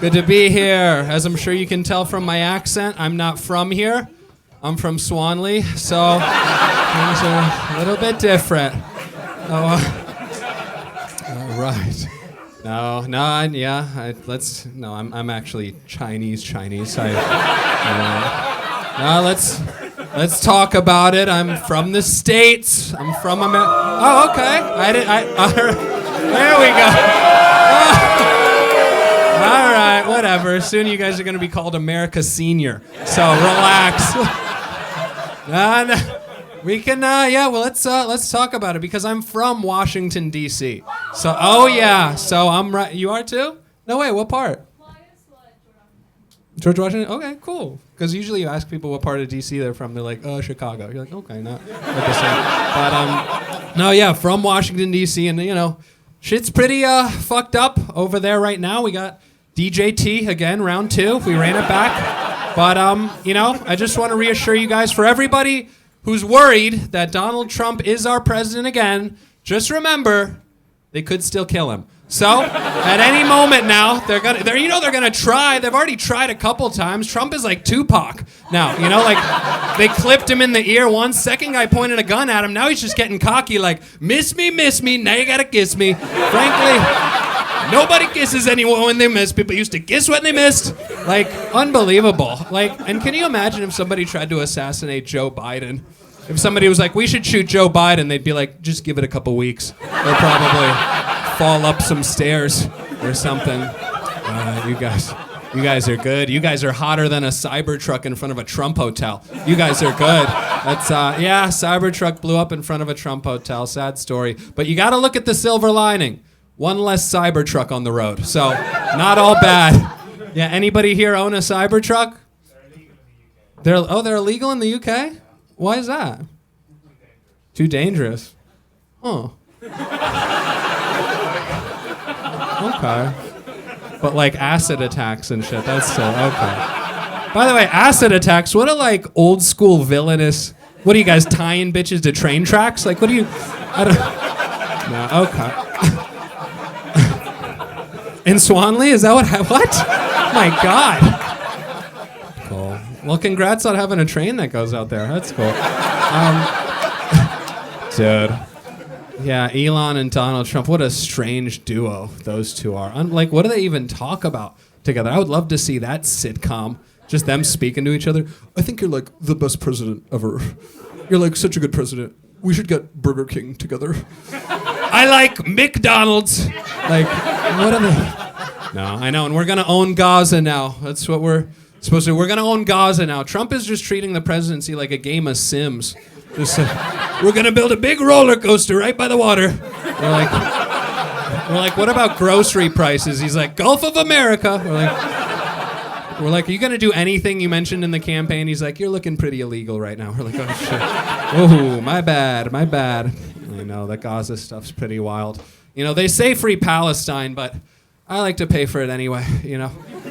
Good to be here. As I'm sure you can tell from my accent, I'm not from here. I'm from Swanley, so things are a little bit different. All right. I'm actually Chinese. Let's talk about it. I'm from the States. I'm from America. Oh, okay. There we go. All right, whatever. Soon you guys are going to be called America Senior. So relax. We can, let's talk about it because I'm from Washington, D.C. So, so I'm right. You are too? No way, what part? George Washington? Okay, cool. Because usually you ask people what part of D.C. they're from. They're like, Chicago. You're like, okay, not the same. But, from Washington, D.C. And, shit's pretty fucked up over there right now. We got DJT again, round 2. We ran it back. But, I just want to reassure you guys, for everybody who's worried that Donald Trump is our president again, just remember, they could still kill him. So, at any moment now, they're gonna try. They've already tried a couple times. Trump is like Tupac now, they clipped him in the ear once. Second guy pointed a gun at him. Now he's just getting cocky, like, miss me. Now you gotta kiss me. Frankly, nobody kisses anyone when they miss. People used to kiss when they missed. Like, unbelievable. And can you imagine if somebody tried to assassinate Joe Biden? If somebody was like, we should shoot Joe Biden, they'd be like, just give it a couple weeks. They'll probably fall up some stairs or something. You guys are good. You guys are hotter than a Cybertruck in front of a Trump hotel. You guys are good. That's Cybertruck blew up in front of a Trump hotel. Sad story. But you got to look at the silver lining. One less Cybertruck on the road. So, not all bad. Yeah, anybody here own a Cybertruck? They're illegal in the UK? Why is that? Too dangerous. Huh. Okay. But like acid attacks and shit, that's still okay. By the way, acid attacks, what a old school villainous, what are you guys tying bitches to train tracks? Like, what do you, no, okay. In Swanley, is that what? Oh my God. Cool. Well, congrats on having a train that goes out there. That's cool. Dude. Yeah, Elon and Donald Trump, what a strange duo those two are. What do they even talk about together? I would love to see that sitcom, just them speaking to each other. I think you're the best president ever. You're such a good president. We should get Burger King together. I like McDonald's. What are they? No, I know, and we're gonna own Gaza now. That's what we're supposed to do. We're gonna own Gaza now. Trump is just treating the presidency like a game of Sims. Just we're gonna build a big roller coaster right by the water. We're like, what about grocery prices? He's like, Gulf of America. We're like, are you gonna do anything you mentioned in the campaign? He's like, you're looking pretty illegal right now. We're like, oh shit. Oh, my bad. I know, that Gaza stuff's pretty wild. They say free Palestine, but I like to pay for it anyway,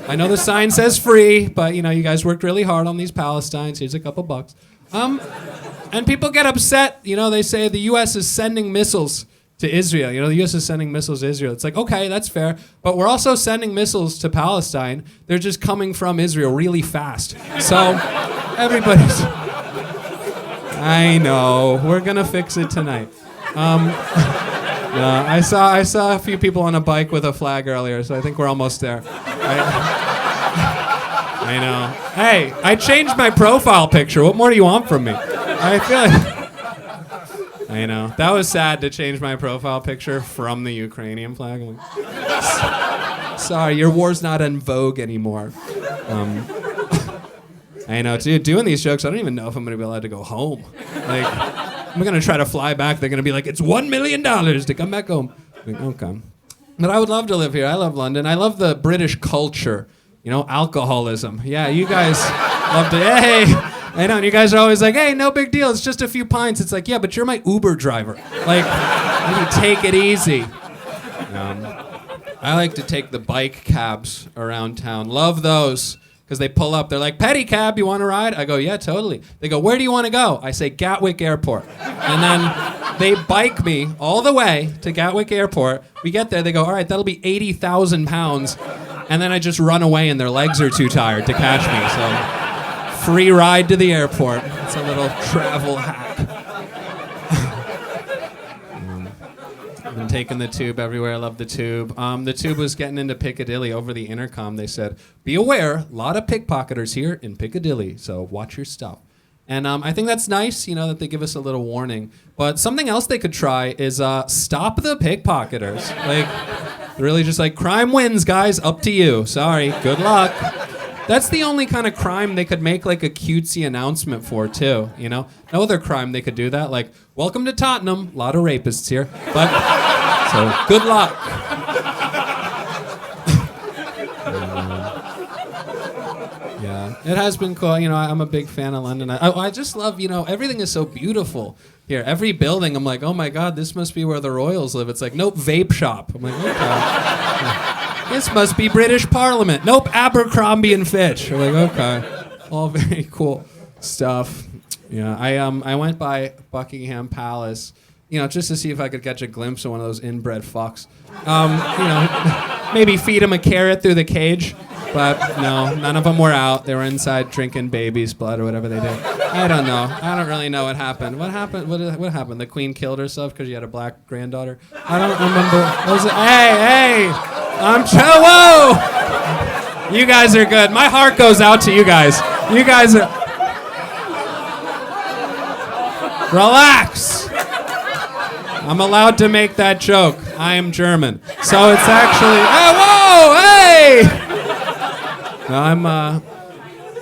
I know the sign says free, but, you guys worked really hard on these Palestines. Here's a couple bucks. And people get upset, they say the U.S. is sending missiles to Israel. The U.S. is sending missiles to Israel. It's like, okay, that's fair, but we're also sending missiles to Palestine. They're just coming from Israel really fast. So everybody's... I know, we're gonna fix it tonight. I saw a few people on a bike with a flag earlier, so I think we're almost there. I know. Hey, I changed my profile picture. What more do you want from me? I feel like... I know. That was sad to change my profile picture from the Ukrainian flag. I'm like, sorry, your war's not en vogue anymore. I know, dude, doing these jokes, I don't even know if I'm going to be allowed to go home. I'm going to try to fly back. They're going to be like, it's $1 million to come back home. Okay. But I would love to live here. I love London. I love the British culture. Alcoholism. Yeah, you guys love to, hey, I know, and you guys are always like, hey, no big deal, it's just a few pints. It's like, yeah, but you're my Uber driver. Maybe take it easy. I like to take the bike cabs around town. Love those. Because they pull up, they're like, pedicab, you want to ride? I go, yeah, totally. They go, where do you want to go? I say, Gatwick Airport. And then they bike me all the way to Gatwick Airport. We get there, they go, all right, that'll be 80,000 pounds. and then I just run away and their legs are too tired to catch me. So free ride to the airport. It's a little travel hack. I've been taking the tube everywhere. I love the tube. The tube was getting into Piccadilly over the intercom. They said, be aware, a lot of pickpocketers here in Piccadilly, so watch your stuff. And I think that's nice, that they give us a little warning. But something else they could try is stop the pickpocketers. Really just crime wins, guys, up to you. Sorry, good luck. That's the only kind of crime they could make a cutesy announcement for, too, No other crime they could do that, welcome to Tottenham, a lot of rapists here. But, so, good luck. Yeah, it has been cool. I'm a big fan of London. I just love, everything is so beautiful here. Every building, I'm like, oh my God, this must be where the royals live. It's nope, vape shop. I'm like, okay. This must be British Parliament. Nope, Abercrombie and Fitch. I'm like, okay. All very cool stuff. Yeah, I went by Buckingham Palace, just to see if I could catch a glimpse of one of those inbred fucks. Maybe feed him a carrot through the cage. But no, none of them were out. They were inside drinking baby's blood or whatever they did. I don't know. I don't really know what happened. What happened? What happened? The queen killed herself because she had a black granddaughter? I don't remember. Hey! I'm whoa! You guys are good. My heart goes out to you guys. You guys are... Relax. I'm allowed to make that joke. I am German. So it's actually... Oh, whoa! Hey! No,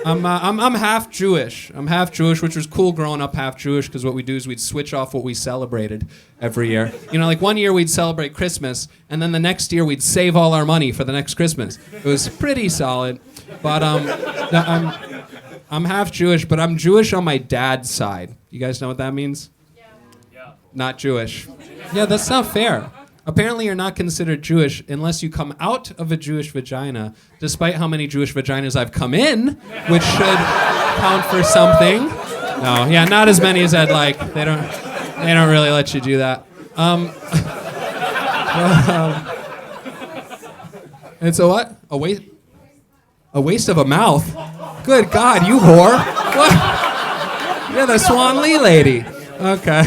I'm half Jewish. I'm half Jewish, which was cool growing up half Jewish because what we do is we'd switch off what we celebrated every year. 1 year we'd celebrate Christmas, and then the next year we'd save all our money for the next Christmas. It was pretty solid. But I'm half Jewish, but I'm Jewish on my dad's side. You guys know what that means? Yeah. Not Jewish. Yeah, that's not fair. Apparently you're not considered Jewish unless you come out of a Jewish vagina, despite how many Jewish vaginas I've come in, which should count for something. No, yeah, not as many as I'd like. They don't really let you do that. It's a what? A waste of a mouth? Good God, you whore. What? You're the Swan Lee lady. Okay.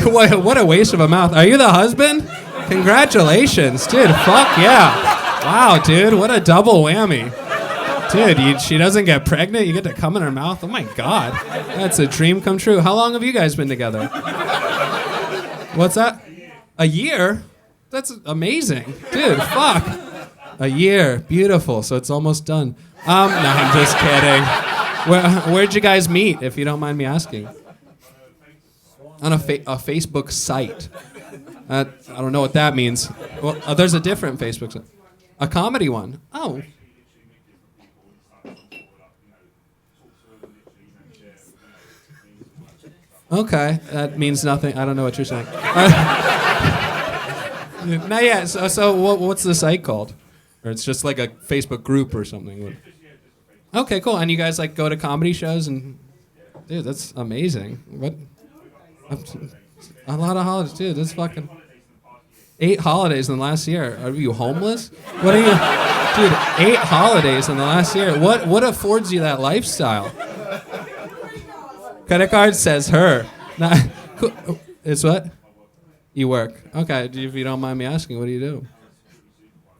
What a waste of a mouth. Are you the husband? Congratulations, dude. Fuck yeah. Wow, dude. What a double whammy. Dude, she doesn't get pregnant. You get to come in her mouth. Oh my God. That's a dream come true. How long have you guys been together? What's that? A year? That's amazing. Dude, fuck. A year. Beautiful. So it's almost done. No, I'm just kidding. Where'd you guys meet, if you don't mind me asking? On a Facebook site. I don't know what that means. Well, there's a different Facebook site. A comedy one. Oh. Okay, that means nothing. I don't know what you're saying. Not yet. So what's the site called? Or it's just like a Facebook group or something? Okay, cool. And you guys go to comedy shows and... Dude, that's amazing. What? A lot of holidays, dude. That's fucking 8 holidays in the last year. Are you homeless? What are you, dude? 8 holidays in the last year. What affords you that lifestyle? Credit card says her. It's what? You work. Okay. If you don't mind me asking, what do you do?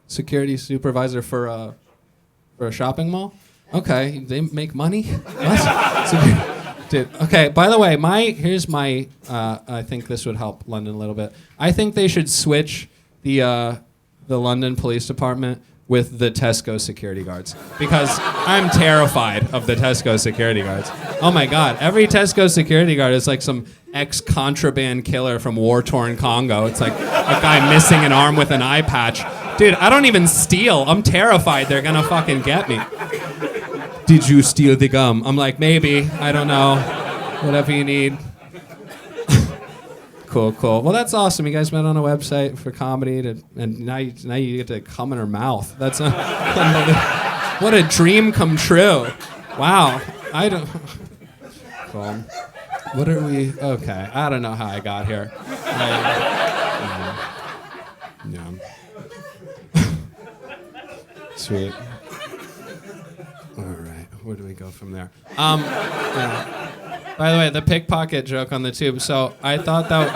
Security supervisor for a shopping mall. Okay. They make money. What? Dude, okay, by the way, here's my, I think this would help London a little bit. I think they should switch the London Police Department with the Tesco security guards. Because I'm terrified of the Tesco security guards. Oh my God, every Tesco security guard is like some ex-contraband killer from war-torn Congo. It's like a guy missing an arm with an eye patch. Dude, I don't even steal. I'm terrified they're gonna fucking get me. Did you steal the gum? I'm like, maybe. I don't know. Whatever you need. Cool. Well, that's awesome. You guys met on a website for comedy, and now you get to come in her mouth. That's what a dream come true. Wow. I don't... Cool. What are we... Okay. I don't know how I got here. Yeah. Sweet. All right, where do we go from there? Yeah. By the way, the pickpocket joke on the tube. So I thought that.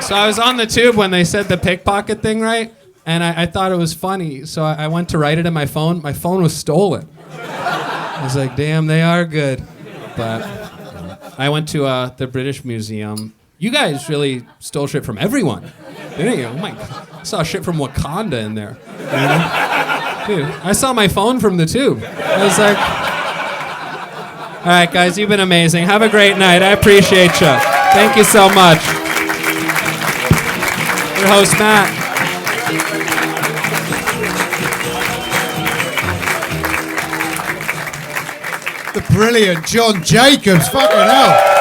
So I was on the tube when they said the pickpocket thing, right? And I thought it was funny. So I went to write it in my phone. My phone was stolen. I was like, damn, they are good. But I went to the British Museum. You guys really stole shit from everyone, didn't you? Oh my God. I saw shit from Wakanda in there. You know? Dude, I saw my phone from the tube. I was like, all right, guys, you've been amazing. Have a great night. I appreciate you. Thank you so much. Your host, Matt. The brilliant John Jacobs. Fucking hell.